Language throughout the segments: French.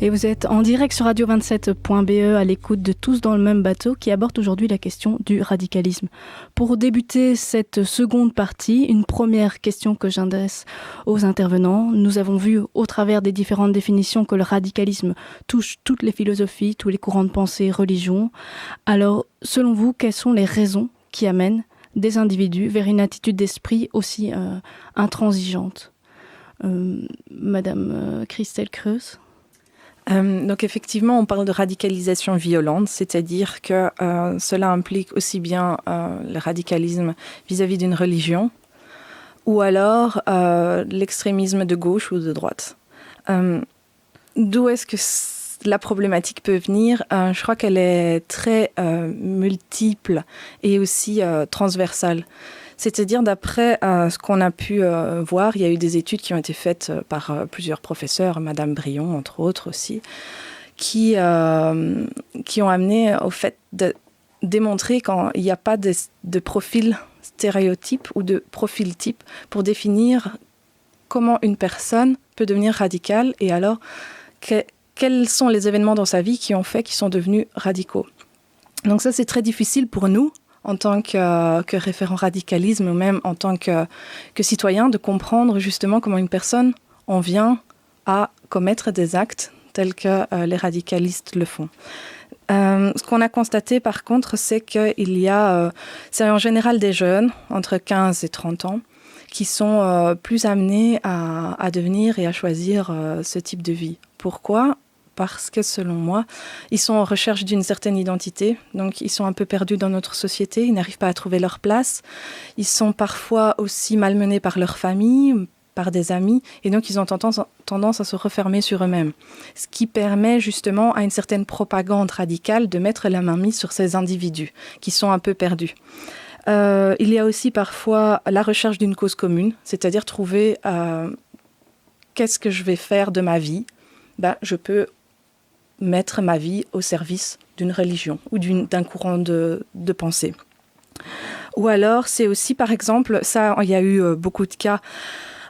Et vous êtes en direct sur radio27.be à l'écoute de Tous dans le même bateau qui aborde aujourd'hui la question du radicalisme. Pour débuter cette seconde partie, une première question que j'adresse aux intervenants. Nous avons vu au travers des différentes définitions que le radicalisme touche toutes les philosophies, tous les courants de pensée, religions. Alors, selon vous, quelles sont les raisons qui amènent des individus vers une attitude d'esprit aussi intransigeante? Madame Christelle Creus. Donc effectivement, on parle de radicalisation violente, c'est-à-dire que cela implique aussi bien le radicalisme vis-à-vis d'une religion ou alors l'extrémisme de gauche ou de droite. D'où est-ce que la problématique peut venir? Je crois qu'elle est très multiple et aussi transversale. C'est-à-dire, d'après ce qu'on a pu voir, il y a eu des études qui ont été faites par plusieurs professeurs, Madame Brion, entre autres aussi, qui ont amené au fait de démontrer qu'il n'y a pas de profil stéréotype ou de profil type pour définir comment une personne peut devenir radicale et alors quels sont les événements dans sa vie qui ont fait qu'ils sont devenus radicaux. Donc ça, c'est très difficile pour nous, en tant que référent radicalisme ou même en tant que citoyen, de comprendre justement comment une personne en vient à commettre des actes tels que les radicalistes le font. Ce qu'on a constaté par contre, c'est qu'il y a, c'est en général des jeunes entre 15 et 30 ans qui sont plus amenés à devenir et à choisir ce type de vie. Pourquoi ? Parce que, selon moi, ils sont en recherche d'une certaine identité. Donc, ils sont un peu perdus dans notre société. Ils n'arrivent pas à trouver leur place. Ils sont parfois aussi malmenés par leur famille, par des amis. Et donc, ils ont tendance à se refermer sur eux-mêmes. Ce qui permet justement à une certaine propagande radicale de mettre la main mise sur ces individus qui sont un peu perdus. Il y a aussi parfois la recherche d'une cause commune, c'est-à-dire trouver qu'est-ce que je vais faire de ma vie. Je peux mettre ma vie au service d'une religion ou d'un courant de pensée. Ou alors, c'est aussi, par exemple, ça, il y a eu beaucoup de cas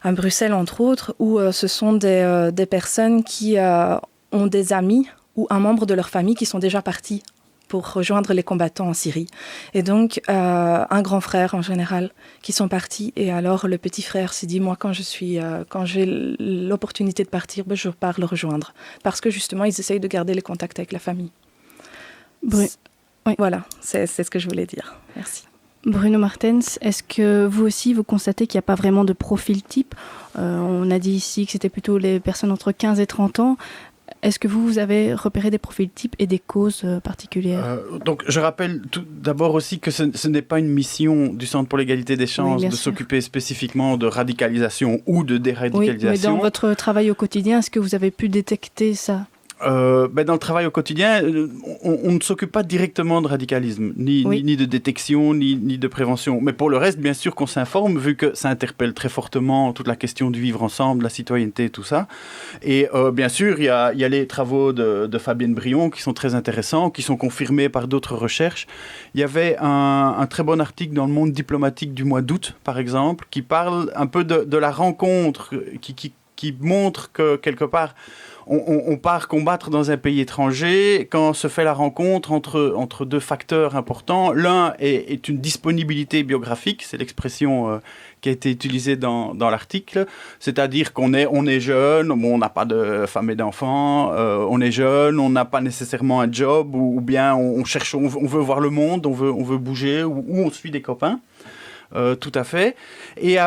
à Bruxelles, entre autres, où ce sont des personnes qui ont des amis ou un membre de leur famille qui sont déjà partis pour rejoindre les combattants en Syrie. Et donc, un grand frère, en général, qui sont partis. Et alors, le petit frère s'est dit, moi, quand j'ai l'opportunité de partir, je pars le rejoindre. Parce que, justement, ils essayent de garder les contacts avec la famille. Oui. Voilà, c'est ce que je voulais dire. Merci. Bruno Martens, est-ce que vous aussi, vous constatez qu'il n'y a pas vraiment de profil type ? On a dit ici que c'était plutôt les personnes entre 15 et 30 ans. Est-ce que vous avez repéré des profils types et des causes particulières ? Donc, je rappelle tout d'abord aussi que ce n'est pas une mission du Centre pour l'égalité des chances de s'occuper spécifiquement de radicalisation ou de déradicalisation. Oui, mais dans votre travail au quotidien, est-ce que vous avez pu détecter ça ? Dans le travail au quotidien, on ne s'occupe pas directement de radicalisme, ni de détection, ni de prévention. Mais pour le reste, bien sûr qu'on s'informe, vu que ça interpelle très fortement toute la question du vivre ensemble, la citoyenneté et tout ça. Et bien sûr, il y a les travaux de Fabienne Brion qui sont très intéressants, qui sont confirmés par d'autres recherches. Il y avait un très bon article dans le Monde diplomatique du mois d'août, par exemple, qui parle un peu de la rencontre, qui montre que, quelque part, on part combattre dans un pays étranger quand se fait la rencontre entre deux facteurs importants. L'un est une disponibilité biographique, c'est l'expression qui a été utilisée dans l'article, c'est-à-dire qu'on est jeune, on n'a pas de femme et d'enfants, on est jeune, on n'a pas nécessairement un job, ou bien on veut voir le monde, on veut bouger, ou on suit des copains. Tout à fait. Et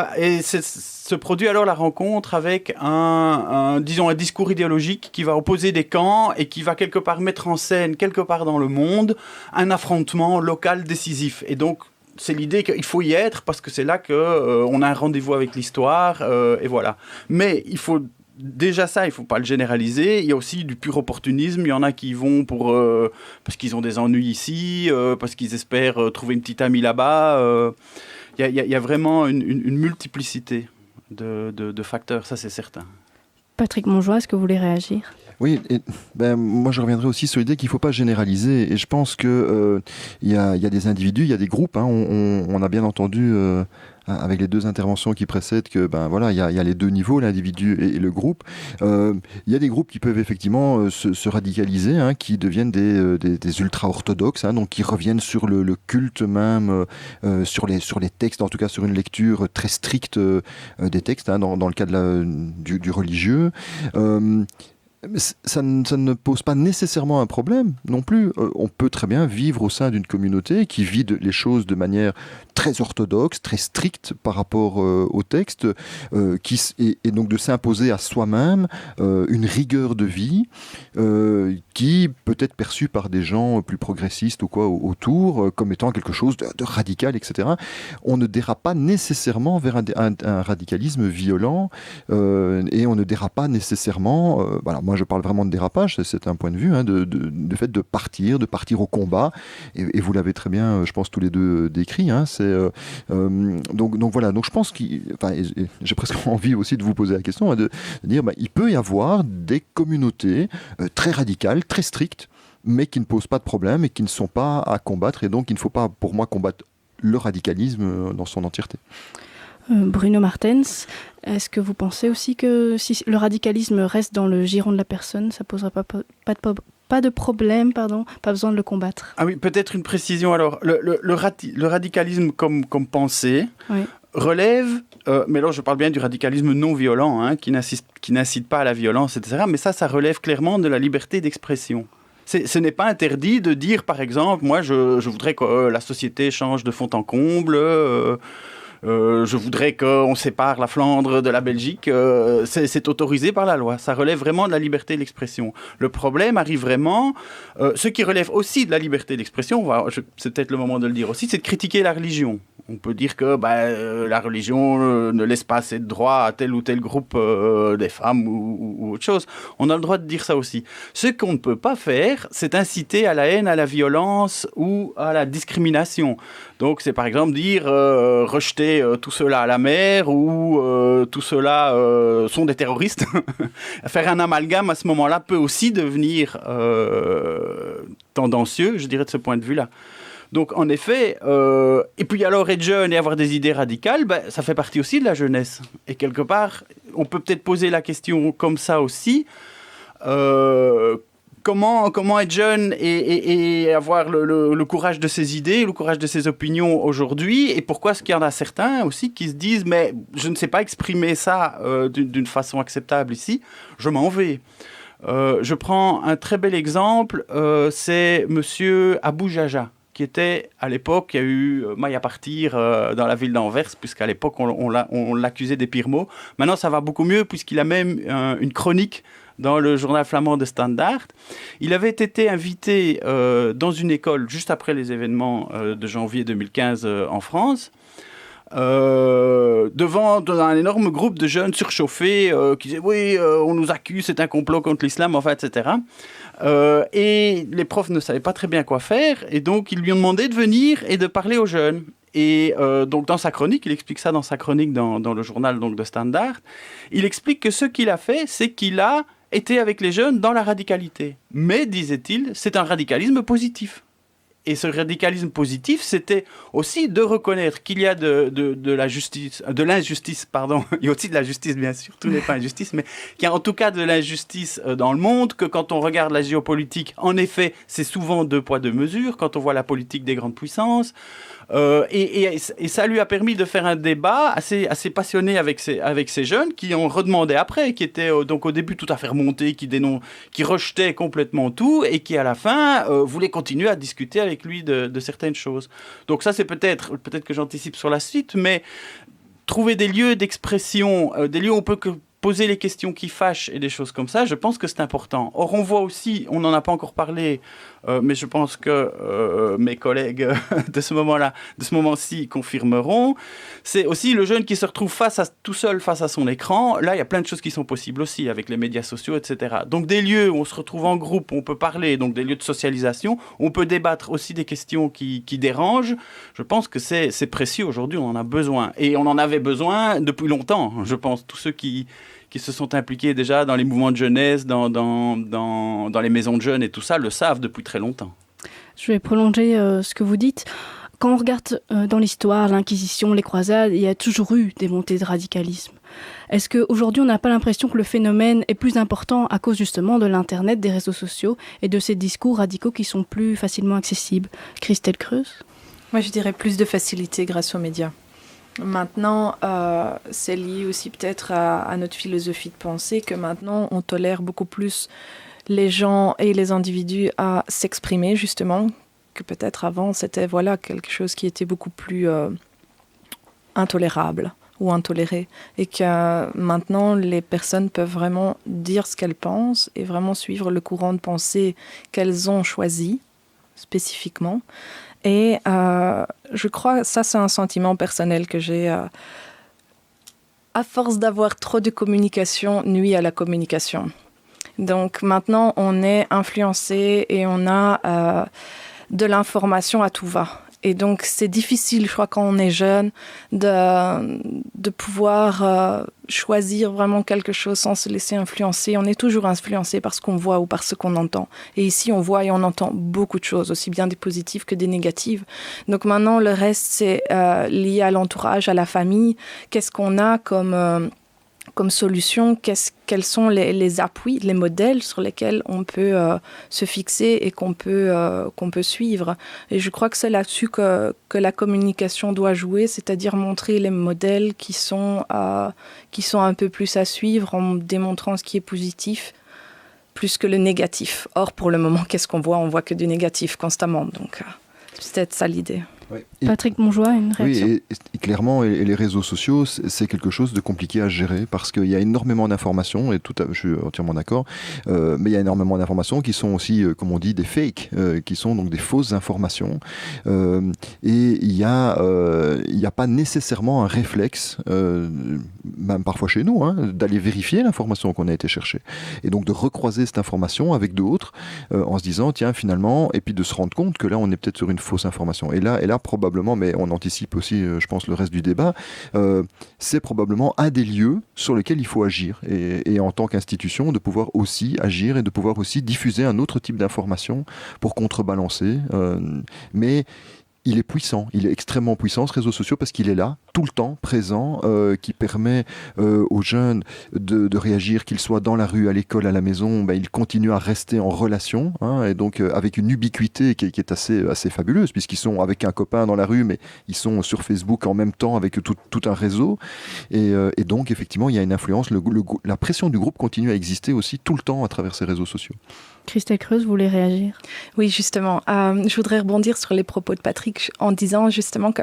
se produit alors la rencontre avec un discours idéologique qui va opposer des camps et qui va quelque part mettre en scène, quelque part dans le monde, un affrontement local décisif. Et donc, c'est l'idée qu'il faut y être parce que c'est là qu'on a un rendez-vous avec l'histoire, et voilà. Mais il faut... Déjà ça, il ne faut pas le généraliser. Il y a aussi du pur opportunisme. Il y en a qui vont parce qu'ils ont des ennuis ici, parce qu'ils espèrent trouver une petite amie là-bas. Il y a vraiment une multiplicité de facteurs, ça c'est certain. Patrick Monjoie, est-ce que vous voulez réagir ? Oui, moi je reviendrai aussi sur l'idée qu'il ne faut pas généraliser. Et je pense qu'il y a des individus, il y a des groupes. On a bien entendu avec les 2 interventions qui précèdent que il y a les 2 niveaux, l'individu et le groupe. Il y a des groupes qui peuvent effectivement se radicaliser, qui deviennent des ultra-orthodoxes, donc qui reviennent sur le culte même, sur les textes, en tout cas sur une lecture très stricte des textes, dans le cas du religieux. Ça ne pose pas nécessairement un problème non plus. On peut très bien vivre au sein d'une communauté qui vit les choses de manière très orthodoxe, très stricte par rapport au texte, et donc de s'imposer à soi-même une rigueur de vie qui peut être perçue par des gens plus progressistes ou quoi autour comme étant quelque chose de radical, etc. On ne dérape pas nécessairement vers un radicalisme violent et on ne dérape pas nécessairement... moi je parle vraiment de dérapage, c'est un point de vue, de fait de partir au combat, et vous l'avez très bien, je pense, tous les deux décrit. Donc voilà, donc je pense j'ai presque envie aussi de vous poser la question, de dire il peut y avoir des communautés très radicales, très strictes, mais qui ne posent pas de problème et qui ne sont pas à combattre, et donc il ne faut pas, pour moi, combattre le radicalisme dans son entièreté. Bruno Martens, est-ce que vous pensez aussi que si le radicalisme reste dans le giron de la personne, ça ne posera pas de problème, pas besoin de le combattre? Ah oui, peut-être une précision alors. Le radicalisme comme pensée relève, mais là je parle bien du radicalisme non violent, qui n'incite pas à la violence, etc. Mais ça relève clairement de la liberté d'expression. Ce n'est pas interdit de dire, par exemple, moi je voudrais que la société change de fond en comble, je voudrais qu'on sépare la Flandre de la Belgique, c'est autorisé par la loi. Ça relève vraiment de la liberté d'expression. Le problème arrive vraiment, ce qui relève aussi de la liberté d'expression, c'est peut-être le moment de le dire aussi, c'est de critiquer la religion. On peut dire que la religion ne laisse pas assez de droits à tel ou tel groupe des femmes ou autre chose. On a le droit de dire ça aussi. Ce qu'on ne peut pas faire, c'est inciter à la haine, à la violence ou à la discrimination. Donc c'est par exemple dire rejeter tout cela à la mer ou tout cela sont des terroristes. Faire un amalgame à ce moment-là peut aussi devenir tendancieux, je dirais, de ce point de vue-là. Donc en effet, et puis alors être jeune et avoir des idées radicales, ça fait partie aussi de la jeunesse. Et quelque part, on peut peut-être poser la question comme ça aussi. Comment être jeune et avoir le courage de ses idées, le courage de ses opinions aujourd'hui, et pourquoi est-ce qu'il y en a certains aussi qui se disent mais je ne sais pas exprimer ça d'une façon acceptable ici, je m'en vais. Je prends un très bel exemple, c'est monsieur Abou Jaja, qui était à l'époque, il y a eu maille à partir dans la ville d'Anvers, puisqu'à l'époque on l'accusait des pires mots. Maintenant ça va beaucoup mieux puisqu'il a même une chronique dans le journal flamand de Standaard. Il avait été invité dans une école juste après les événements de janvier 2015 en France, devant un énorme groupe de jeunes surchauffés qui disaient oui, on nous accuse, c'est un complot contre l'islam, enfin, etc. Et les profs ne savaient pas très bien quoi faire, et donc ils lui ont demandé de venir et de parler aux jeunes. Et donc dans sa chronique, il explique ça dans sa chronique dans le journal donc, de Standaard, il explique que ce qu'il a fait, c'est qu'il a été avec les jeunes dans la radicalité. Mais, disait-il, c'est un radicalisme positif. Et ce radicalisme positif, c'était aussi de reconnaître qu'il y a de l'injustice, il y a aussi de la justice bien sûr, tout n'est pas injustice, mais qu'il y a en tout cas de l'injustice dans le monde, que quand on regarde la géopolitique, en effet, c'est souvent 2 poids 2 mesures, quand on voit la politique des grandes puissances, et ça lui a permis de faire un débat assez passionné avec ces jeunes qui ont redemandé après, qui étaient donc au début tout à fait remontés, qui rejetaient complètement tout et qui à la fin voulaient continuer à discuter avec lui de certaines choses. Donc ça c'est peut-être que j'anticipe sur la suite, mais trouver des lieux d'expression, des lieux où on peut poser les questions qui fâchent et des choses comme ça, je pense que c'est important. Or, on voit aussi, on n'en a pas encore parlé, mais je pense que mes collègues de ce moment-ci confirmeront, c'est aussi le jeune qui se retrouve tout seul face à son écran. Là, il y a plein de choses qui sont possibles aussi avec les médias sociaux, etc. Donc, des lieux où on se retrouve en groupe, où on peut parler, donc des lieux de socialisation, où on peut débattre aussi des questions qui dérangent. Je pense que c'est précieux aujourd'hui, on en a besoin. Et on en avait besoin depuis longtemps, je pense, tous ceux qui se sont impliqués déjà dans les mouvements de jeunesse, dans les maisons de jeunes et tout ça, le savent depuis très longtemps. Je vais prolonger ce que vous dites. Quand on regarde dans l'histoire, l'Inquisition, les croisades, il y a toujours eu des montées de radicalisme. Est-ce qu'aujourd'hui, on n'a pas l'impression que le phénomène est plus important à cause justement de l'Internet, des réseaux sociaux et de ces discours radicaux qui sont plus facilement accessibles? Christelle Creuse? Moi, je dirais plus de facilité grâce aux médias. Maintenant, c'est lié aussi peut-être à notre philosophie de pensée que maintenant, on tolère beaucoup plus les gens et les individus à s'exprimer, justement, que peut-être avant, c'était quelque chose qui était beaucoup plus intolérable ou intoléré. Et que maintenant, les personnes peuvent vraiment dire ce qu'elles pensent et vraiment suivre le courant de pensée qu'elles ont choisi spécifiquement. Et je crois que ça, c'est un sentiment personnel que j'ai. À force d'avoir trop de communication, nuit à la communication. Donc maintenant, on est influencé et on a de l'information à tout va. Et donc, c'est difficile, je crois, quand on est jeune, de pouvoir choisir vraiment quelque chose sans se laisser influencer. On est toujours influencé par ce qu'on voit ou par ce qu'on entend. Et ici, on voit et on entend beaucoup de choses, aussi bien des positives que des négatives. Donc maintenant, le reste, c'est lié à l'entourage, à la famille. Qu'est-ce qu'on a comme solution, quels sont les appuis, les modèles sur lesquels on peut se fixer et qu'on peut suivre. Et je crois que c'est là-dessus que la communication doit jouer, c'est-à-dire montrer les modèles qui sont un peu plus à suivre en démontrant ce qui est positif plus que le négatif. Or, pour le moment, qu'est-ce qu'on voit? On voit que du négatif constamment. Donc, c'est peut-être ça l'idée. Oui. Patrick Monjoie, une réaction? Oui, et clairement, et les réseaux sociaux, c'est quelque chose de compliqué à gérer parce qu'il y a énormément d'informations, et je suis entièrement d'accord, mais il y a énormément d'informations qui sont aussi, comme on dit, des fakes, qui sont donc des fausses informations. Et il n'y a pas nécessairement un réflexe, même parfois chez nous, d'aller vérifier l'information qu'on a été chercher. Et donc de recroiser cette information avec d'autres en se disant, tiens, finalement, et puis de se rendre compte que là, on est peut-être sur une fausse information. Et là probablement, mais on anticipe aussi, je pense, le reste du débat, c'est probablement un des lieux sur lesquels il faut agir. Et en tant qu'institution, de pouvoir aussi agir et de pouvoir aussi diffuser un autre type d'information pour contrebalancer. Mais il est puissant, il est extrêmement puissant, ce réseau social, parce qu'il est là, tout le temps, présent, qui permet aux jeunes de réagir, qu'ils soient dans la rue, à l'école, à la maison, ils continuent à rester en relation, et donc avec une ubiquité qui est assez fabuleuse, puisqu'ils sont avec un copain dans la rue, mais ils sont sur Facebook en même temps avec tout un réseau, et donc effectivement, il y a une influence, la pression du groupe continue à exister aussi tout le temps à travers ces réseaux sociaux. Christelle Creuse, vous voulez réagir? Oui, justement. Je voudrais rebondir sur les propos de Patrick en disant justement que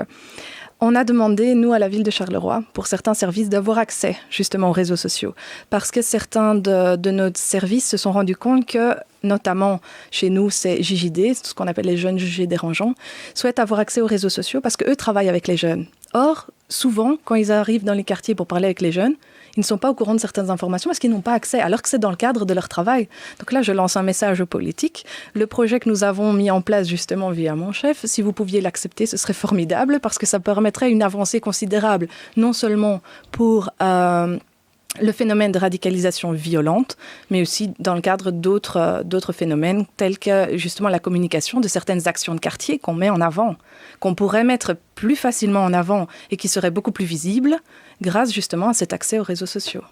on a demandé, nous, à la ville de Charleroi, pour certains services, d'avoir accès justement aux réseaux sociaux. Parce que certains de nos services se sont rendus compte que, notamment chez nous, c'est JJD, ce qu'on appelle les jeunes jugés dérangeants, souhaitent avoir accès aux réseaux sociaux parce qu'eux travaillent avec les jeunes. Or, souvent, quand ils arrivent dans les quartiers pour parler avec les jeunes, ils ne sont pas au courant de certaines informations parce qu'ils n'ont pas accès, alors que c'est dans le cadre de leur travail. Donc là, je lance un message aux politiques. Le projet que nous avons mis en place justement via mon chef, si vous pouviez l'accepter, ce serait formidable parce que ça permettrait une avancée considérable, non seulement pour le phénomène de radicalisation violente, mais aussi dans le cadre d'autres phénomènes tels que justement la communication de certaines actions de quartier qu'on met en avant, qu'on pourrait mettre plus facilement en avant et qui seraient beaucoup plus visibles grâce justement à cet accès aux réseaux sociaux.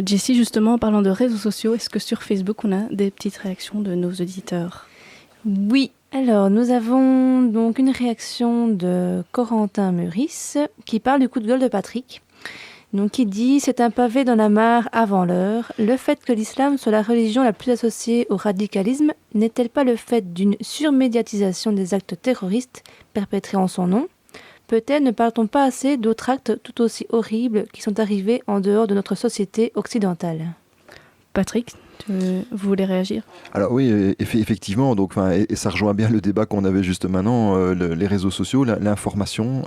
Jessie, justement, en parlant de réseaux sociaux, est-ce que sur Facebook, on a des petites réactions de nos auditeurs? Oui, alors nous avons donc une réaction de Corentin Meurice qui parle du coup de gueule de Patrick. Donc il dit « C'est un pavé dans la mare avant l'heure. Le fait que l'islam soit la religion la plus associée au radicalisme n'est-elle pas le fait d'une surmédiatisation des actes terroristes perpétrés en son nom ? Peut-être ne parle-t-on pas assez d'autres actes tout aussi horribles qui sont arrivés en dehors de notre société occidentale ?» Patrick, vous voulez réagir? Alors oui, effectivement, donc, et ça rejoint bien le débat qu'on avait juste maintenant, les réseaux sociaux, l'information,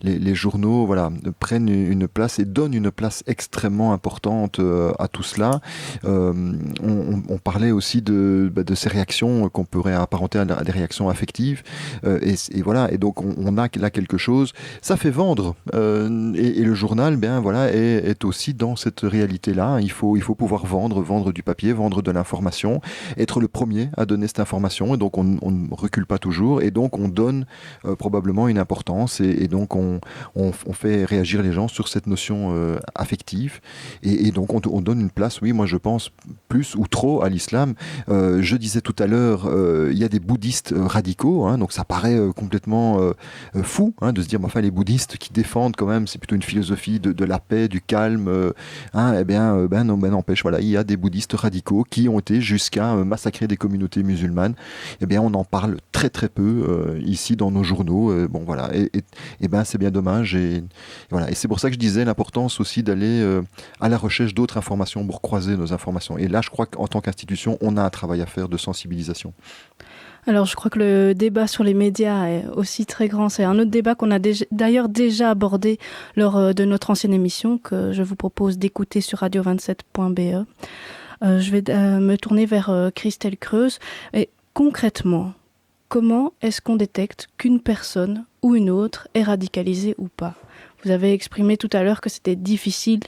les journaux prennent une place et donnent une place extrêmement importante à tout cela. On parlait aussi de ces réactions qu'on pourrait apparenter à des réactions affectives, et voilà, et donc on a là quelque chose, ça fait vendre, et le journal est aussi dans cette réalité-là, il faut pouvoir vendre du papier, vendre de l'information, être le premier à donner cette information, et donc on ne recule pas toujours, et donc on donne probablement une importance, et donc on fait réagir les gens sur cette notion affective, et donc on donne une place, oui, moi je pense, plus ou trop à l'islam. Je disais tout à l'heure, il y a des bouddhistes radicaux, donc ça paraît complètement fou de se dire, enfin les bouddhistes qui défendent quand même, c'est plutôt une philosophie de la paix, du calme, n'empêche, voilà, il y a des bouddhistes radicaux qui ont été jusqu'à massacrer des communautés musulmanes. On en parle très très peu ici dans nos journaux, c'est bien dommage, et voilà, et c'est pour ça que je disais l'importance aussi d'aller à la recherche d'autres informations pour croiser nos informations, et là je crois qu'en tant qu'institution on a un travail à faire de sensibilisation. Alors, je crois que le débat sur les médias est aussi très grand. C'est un autre débat qu'on a d'ailleurs déjà abordé lors de notre ancienne émission, que je vous propose d'écouter sur radio27.be. Je vais me tourner vers Christelle Creuse. Et concrètement, comment est-ce qu'on détecte qu'une personne ou une autre est radicalisée ou pas ? Vous avez exprimé tout à l'heure que c'était difficile,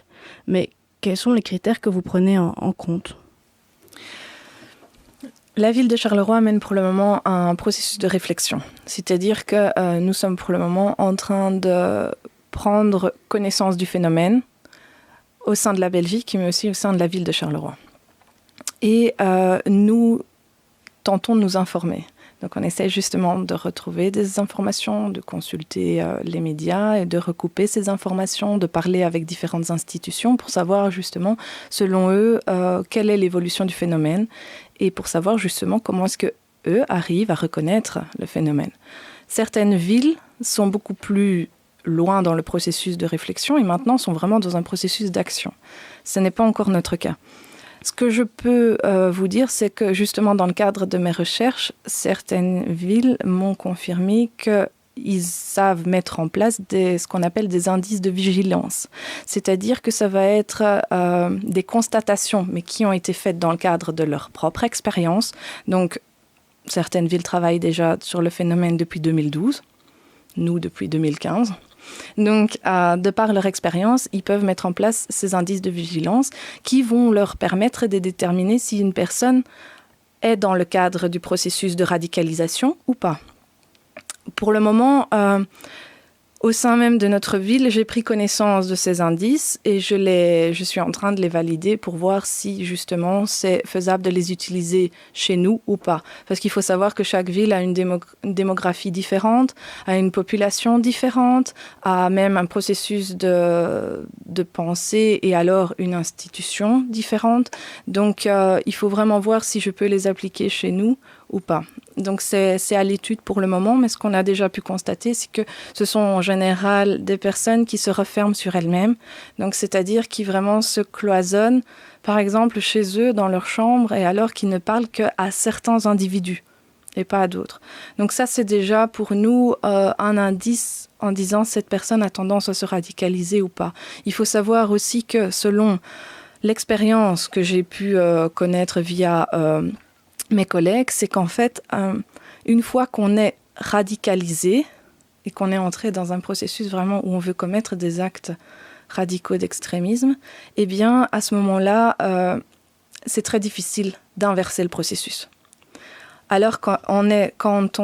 mais quels sont les critères que vous prenez en compte ? La ville de Charleroi mène pour le moment un processus de réflexion. C'est-à-dire que nous sommes pour le moment en train de prendre connaissance du phénomène au sein de la Belgique, mais aussi au sein de la ville de Charleroi. Et nous tentons de nous informer. Donc on essaie justement de retrouver des informations, de consulter les médias et de recouper ces informations, de parler avec différentes institutions pour savoir justement, selon eux, quelle est l'évolution du phénomène, et pour savoir justement comment est-ce qu'eux arrivent à reconnaître le phénomène. Certaines villes sont beaucoup plus loin dans le processus de réflexion et maintenant sont vraiment dans un processus d'action. Ce n'est pas encore notre cas. Ce que je peux vous dire, c'est que justement dans le cadre de mes recherches, certaines villes m'ont confirmé qu'ils savent mettre en place ce qu'on appelle des indices de vigilance. C'est-à-dire que ça va être des constatations, mais qui ont été faites dans le cadre de leur propre expérience. Donc, certaines villes travaillent déjà sur le phénomène depuis 2012, nous depuis 2015. Donc, de par leur expérience, ils peuvent mettre en place ces indices de vigilance qui vont leur permettre de déterminer si une personne est dans le cadre du processus de radicalisation ou pas. Pour le moment, au sein même de notre ville, j'ai pris connaissance de ces indices et je suis en train de les valider pour voir si justement c'est faisable de les utiliser chez nous ou pas. Parce qu'il faut savoir que chaque ville a une démographie différente, a une population différente, a même un processus de pensée et alors une institution différente. Donc il faut vraiment voir si je peux les appliquer chez nous ou pas. Donc c'est à l'étude pour le moment, mais ce qu'on a déjà pu constater, c'est que ce sont en général des personnes qui se referment sur elles-mêmes, donc c'est-à-dire qui vraiment se cloisonnent, par exemple chez eux, dans leur chambre, et alors qu'ils ne parlent qu'à certains individus et pas à d'autres. Donc ça, c'est déjà pour nous un indice en disant cette personne a tendance à se radicaliser ou pas. Il faut savoir aussi que selon l'expérience que j'ai pu connaître via mes collègues, c'est qu'en fait, une fois qu'on est radicalisé et qu'on est entré dans un processus vraiment où on veut commettre des actes radicaux d'extrémisme, eh bien, à ce moment-là, c'est très difficile d'inverser le processus. Alors quand on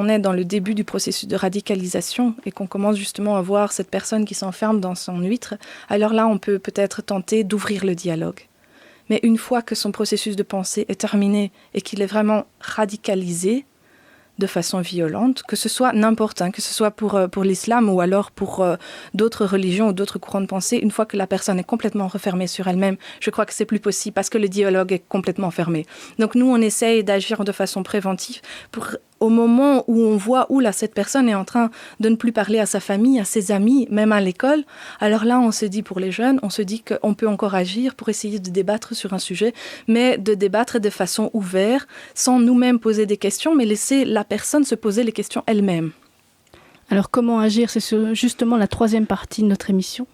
est dans le début du processus de radicalisation et qu'on commence justement à voir cette personne qui s'enferme dans son huître, alors là, on peut peut-être tenter d'ouvrir le dialogue. Mais une fois que son processus de pensée est terminé et qu'il est vraiment radicalisé de façon violente, que ce soit n'importe, que ce soit pour l'islam ou alors pour d'autres religions ou d'autres courants de pensée, une fois que la personne est complètement refermée sur elle-même, je crois que c'est plus possible parce que le dialogue est complètement fermé. Donc nous, on essaye d'agir de façon préventive pour au moment où on voit où là, cette personne est en train de ne plus parler à sa famille, à ses amis, même à l'école, alors là, on se dit pour les jeunes, on se dit qu'on peut encore agir pour essayer de débattre sur un sujet, mais de débattre de façon ouverte, sans nous-mêmes poser des questions, mais laisser la personne se poser les questions elle-même. Alors comment agir ? C'est justement la troisième partie de notre émission.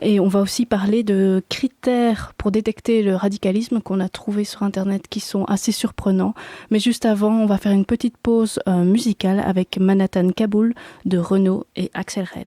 Et on va aussi parler de critères pour détecter le radicalisme qu'on a trouvé sur Internet qui sont assez surprenants. Mais juste avant, on va faire une petite pause musicale avec Manhattan Kaboul de Renaud et Axel Red.